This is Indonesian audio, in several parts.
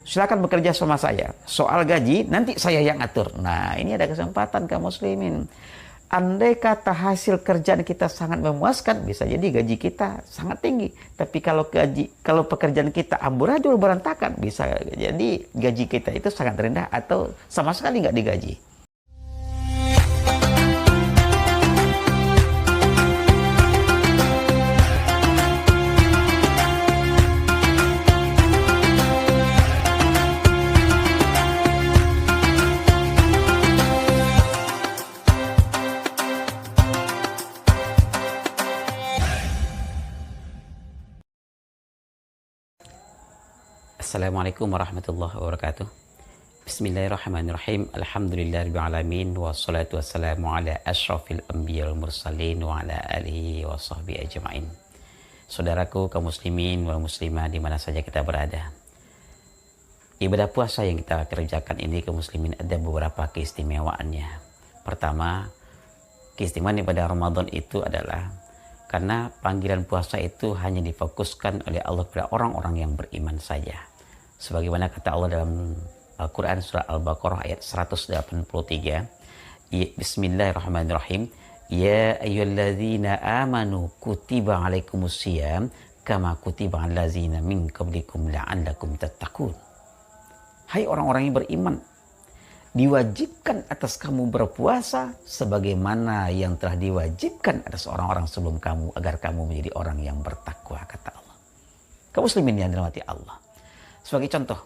silakan bekerja sama saya. Soal gaji nanti saya yang atur. Nah, ini ada kesempatan kaum muslimin. Andai kata hasil kerjaan kita sangat memuaskan, bisa jadi gaji kita sangat tinggi. Tapi kalau pekerjaan kita amburadul berantakan, bisa jadi gaji kita itu sangat rendah atau sama sekali nggak digaji. Assalamualaikum warahmatullahi wabarakatuh. Bismillahirrahmanirrahim. Alhamdulillahirabbil alamin wassalatu wassalamu ala asyrafil anbiya wal mursalin wa ala alihi washabbihi ajmain. Saudaraku kaum muslimin wal muslimah di mana saja kita berada. Ibadah puasa yang kita kerjakan ini kaum muslimin ada beberapa keistimewaannya. Pertama, keistimewaan ibadah Ramadan itu adalah karena panggilan puasa itu hanya difokuskan oleh Allah kepada orang-orang yang beriman saja. Sebagaimana kata Allah dalam Al-Quran surah Al-Baqarah ayat 183. Bismillahirrahmanirrahim. Ya ayyuhalladzina amanu kutiba alaikumusiyam kama kutiba alal ladzina min qablikum la'allakum tattaqun. Hai orang-orang yang beriman, diwajibkan atas kamu berpuasa sebagaimana yang telah diwajibkan atas orang-orang sebelum kamu agar kamu menjadi orang yang bertakwa, kata Allah. Kaum muslimin yang dirahmati Allah. Sebagai contoh,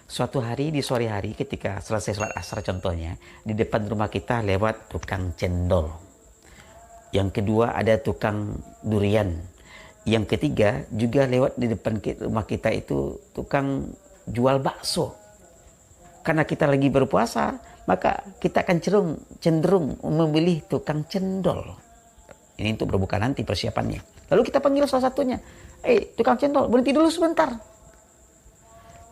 suatu hari di sore hari ketika selesai sholat asar contohnya, di depan rumah kita lewat tukang cendol. Yang kedua ada tukang durian. Yang ketiga juga lewat di depan rumah kita itu tukang jual bakso. Karena kita lagi berpuasa, maka kita akan cenderung memilih tukang cendol. Ini untuk berbuka nanti persiapannya. Lalu kita panggil salah satunya. Tukang cendol, berhenti dulu sebentar.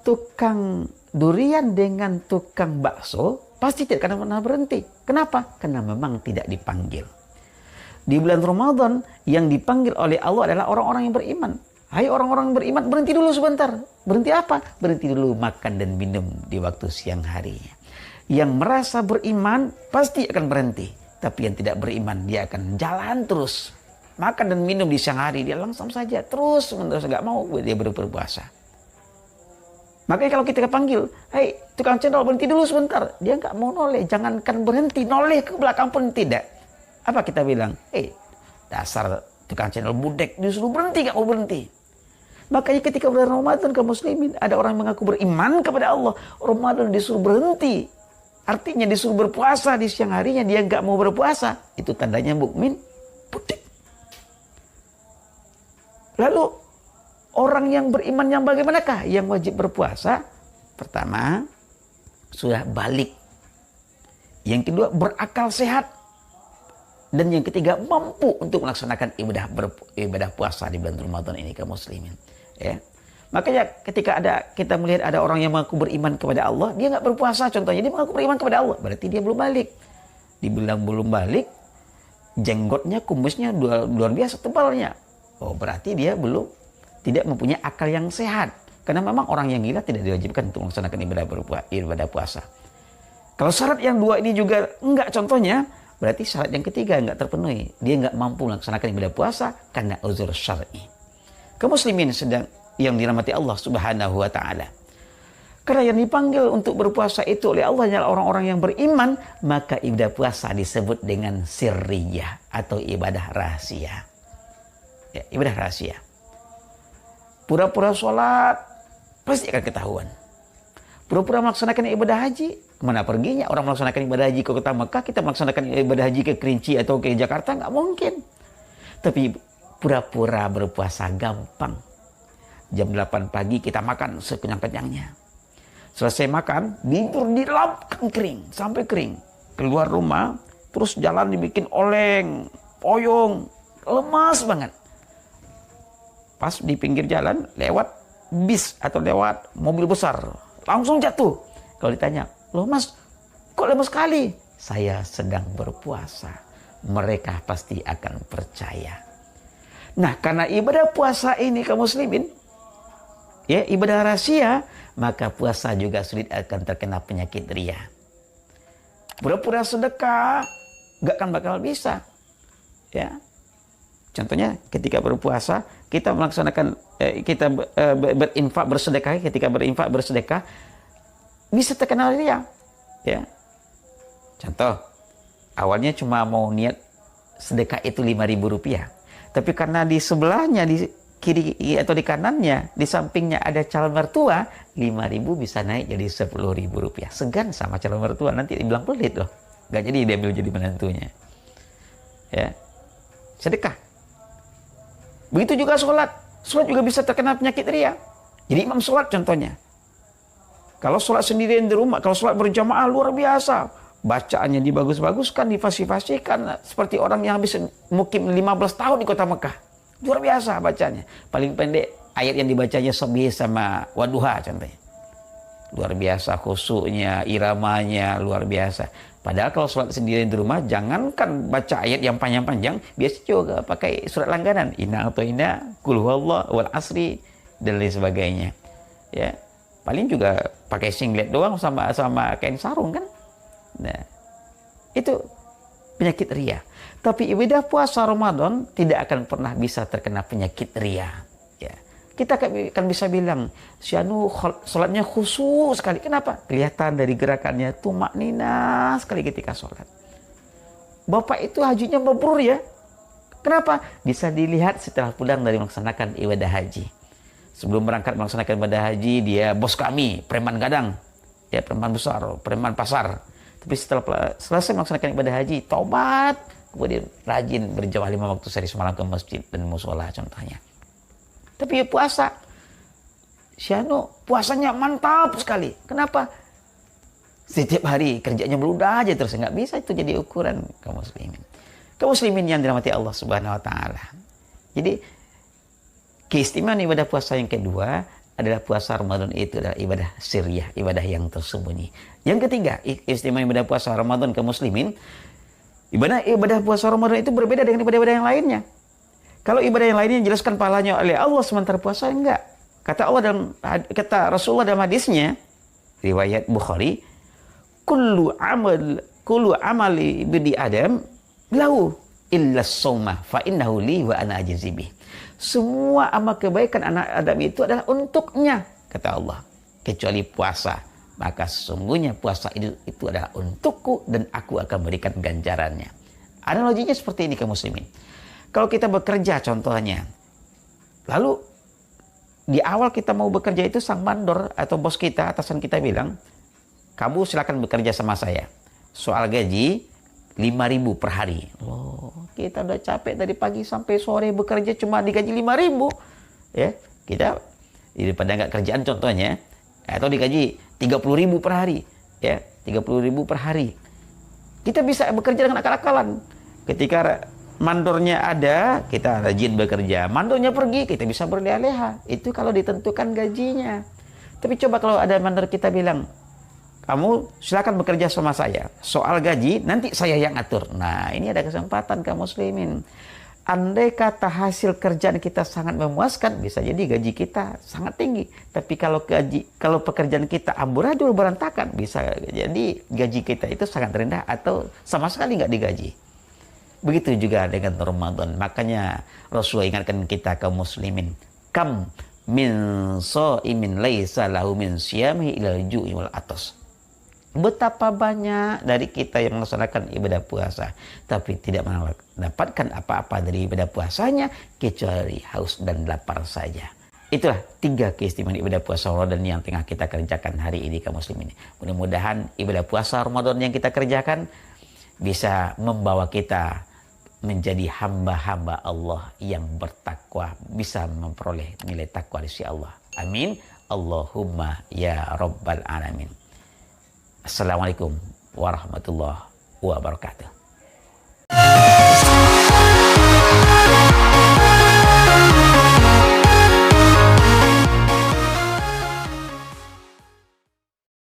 Tukang durian dengan tukang bakso pasti tidak akan pernah berhenti. Kenapa? Karena memang tidak dipanggil. Di bulan Ramadan yang dipanggil oleh Allah adalah orang-orang yang beriman. Hai orang-orang yang beriman, berhenti dulu sebentar. Berhenti apa? Berhenti dulu makan dan minum di waktu siang hari. Yang merasa beriman pasti akan berhenti. Tapi yang tidak beriman, dia akan jalan terus. Makan dan minum di siang hari, dia langsung saja. Terus nggak mau dia berpuasa. Makanya kalau kita panggil, hei tukang cendol berhenti dulu sebentar. Dia nggak mau noleh, jangankan berhenti, noleh ke belakang pun tidak. Apa kita bilang? Dasar tukang cendol budek, disuruh berhenti, nggak mau berhenti. Makanya ketika bulan Ramadan kaum muslimin, ada orang yang mengaku beriman kepada Allah. Ramadan disuruh berhenti. Artinya disuruh berpuasa di siang harinya, dia nggak mau berpuasa. Itu tandanya mukmin budek. Lalu orang yang beriman yang bagaimanakah yang wajib berpuasa? Pertama, sudah balik. Yang kedua, berakal sehat. Dan yang ketiga, mampu untuk melaksanakan ibadah puasa di bulan Ramadan ini kaum muslimin. Ya. Makanya ketika kita melihat ada orang yang mengaku beriman kepada Allah, dia nggak berpuasa contohnya, dia mengaku beriman kepada Allah, berarti dia belum balik. Dibilang belum balik, jenggotnya, kumisnya luar biasa tebalnya. Oh, berarti dia tidak mempunyai akal yang sehat. Karena memang orang yang gila tidak diwajibkan untuk melaksanakan ibadah puasa. Kalau syarat yang dua ini juga enggak contohnya, berarti syarat yang ketiga enggak terpenuhi. Dia enggak mampu melaksanakan ibadah puasa karena uzur syar'i. Kaum muslimin yang dirahmati Allah Subhanahu wa taala. Karena yang dipanggil untuk berpuasa itu oleh Allah adalah orang-orang yang beriman, maka ibadah puasa disebut dengan sirriyah atau ibadah rahasia. Ya, ibadah rahasia. Pura-pura sholat pasti akan ketahuan. Pura-pura melaksanakan ibadah haji, kemana perginya orang melaksanakan ibadah haji ke kota Mekah, kita melaksanakan ibadah haji ke Kerinci atau ke Jakarta, nggak mungkin. Tapi pura-pura berpuasa gampang. Jam 8 pagi kita makan sekenyang-kenyangnya. Selesai makan, tidur dilapkan kering, sampai kering. Keluar rumah, terus jalan dibikin oleng, poyong, lemas banget. Pas di pinggir jalan, lewat bis atau lewat mobil besar, langsung jatuh. Kalau ditanya, loh mas, kok lemas sekali? Saya sedang berpuasa. Mereka pasti akan percaya. Nah, karena ibadah puasa ini kaum muslimin, ya ibadah rahasia, maka puasa juga sulit akan terkena penyakit ria. Pura-pura sedekah gak akan bakal bisa. Ya, contohnya ketika berpuasa kita melaksanakan kita berinfak bersedekah, ketika berinfak bersedekah bisa terkena ria. Ya, contoh awalnya cuma mau niat sedekah itu Rp5.000, tapi karena di sebelahnya, di kiri atau di kanannya, di sampingnya ada calon mertua, 5.000 bisa naik jadi Rp10.000. Segan sama calon mertua, nanti dibilang pelit loh, gak jadi dia ambil jadi menantunya. Ya, sedekah. Begitu juga sholat juga bisa terkena penyakit ria. Jadi imam sholat contohnya, kalau sholat sendirian di rumah, kalau sholat berjamaah luar biasa, bacaannya dibagus-baguskan, difasih-fasihkan, seperti orang yang habis mukim 15 tahun di kota Mekah. Luar biasa bacanya. Paling pendek ayat yang dibacanya Subhi sama Wadduha contohnya. Luar biasa khusyuknya, iramanya luar biasa. Padahal kalau sholat sendirian di rumah, jangankan baca ayat yang panjang-panjang, biasa juga pakai surat langganan, Inna atau Inna, Qul huwallah, wal asri, dan lain sebagainya. Ya, paling juga pakai singlet doang sama kain sarung kan. Nah, itu penyakit ria. Tapi ibadah puasa Ramadan tidak akan pernah bisa terkena penyakit ria. Ya, kita akan bisa bilang, si anu sholatnya khusyuk sekali. Kenapa? Kelihatan dari gerakannya tumak nina sekali ketika sholat. Bapak itu hajinya mabrur ya. Kenapa? Bisa dilihat setelah pulang dari melaksanakan ibadah haji. Sebelum berangkat melaksanakan ibadah haji, dia bos kami, preman gadang, ya preman besar, preman pasar. Tapi setelah selesai melaksanakan ibadah haji, taubat, kemudian rajin berjamaah 5 waktu sehari semalam ke masjid dan musola contohnya. Tapi puasa, Syano puasanya mantap sekali. Kenapa? Setiap hari kerjanya beludah aja terus, nggak bisa itu jadi ukuran kaum muslimin. Kaum muslimin yang dirahmati Allah Subhanahu Wa Taala. Jadi keistimewaan ibadah puasa yang kedua adalah puasa Ramadan itu adalah ibadah sirriyah, ibadah yang tersembunyi. Yang ketiga, istimewa ibadah puasa Ramadan kaum muslimin, ibadah puasa Ramadan itu berbeda dengan ibadah-ibadah yang lainnya. Kalau ibadah yang lainnya dijelaskan pahalanya oleh Allah, sementara puasa enggak. Kata Rasulullah dalam hadisnya, riwayat Bukhari, kullu amali ibni Adam lahu illa shaumah fa innahu li wa ana ajzi bih. Semua amal kebaikan anak Adam itu adalah untuknya, kata Allah, kecuali puasa. Maka sesungguhnya puasa itu adalah untukku dan aku akan berikan ganjarannya. Analoginya seperti ini kaum muslimin. Kalau kita bekerja contohnya, lalu di awal kita mau bekerja itu sang mandor atau bos kita, atasan kita bilang, kamu silakan bekerja sama saya. Soal gaji 5.000 per hari. Loh, kita udah capek dari pagi sampai sore bekerja cuma digaji 5.000. Ya, kita daripada nggak kerjaan contohnya, atau digaji 30.000 per hari. Ya, 30.000 per hari. Kita bisa bekerja dengan akal-akalan. Ketika mandornya ada, kita rajin bekerja. Mandornya pergi, kita bisa berleha-leha. Itu kalau ditentukan gajinya. Tapi coba kalau ada mandor kita bilang, kamu silakan bekerja sama saya. Soal gaji, nanti saya yang atur. Nah, ini ada kesempatan kaum muslimin. Andai kata hasil kerjaan kita sangat memuaskan, bisa jadi gaji kita sangat tinggi. Tapi kalau pekerjaan kita amburadul berantakan, bisa jadi gaji kita itu sangat rendah atau sama sekali nggak digaji. Begitu juga dengan Ramadan. Makanya Rasulullah ingatkan kita kaum muslimin, kam min shaimin laisa lahu min siyamihi ilal ju'i wal atas. Betapa banyak dari kita yang melaksanakan ibadah puasa, tapi tidak mendapatkan apa-apa dari ibadah puasanya, kecuali haus dan lapar saja. Itulah 3 keistimewaan ibadah puasa Ramadan yang tengah kita kerjakan hari ini kaum muslimin. Mudah-mudahan ibadah puasa Ramadan yang kita kerjakan bisa membawa kita menjadi hamba-hamba Allah yang bertakwa, bisa memperoleh nilai takwa di sisi Allah. Amin. Allahumma ya rabbal alamin. Assalamualaikum warahmatullahi wabarakatuh.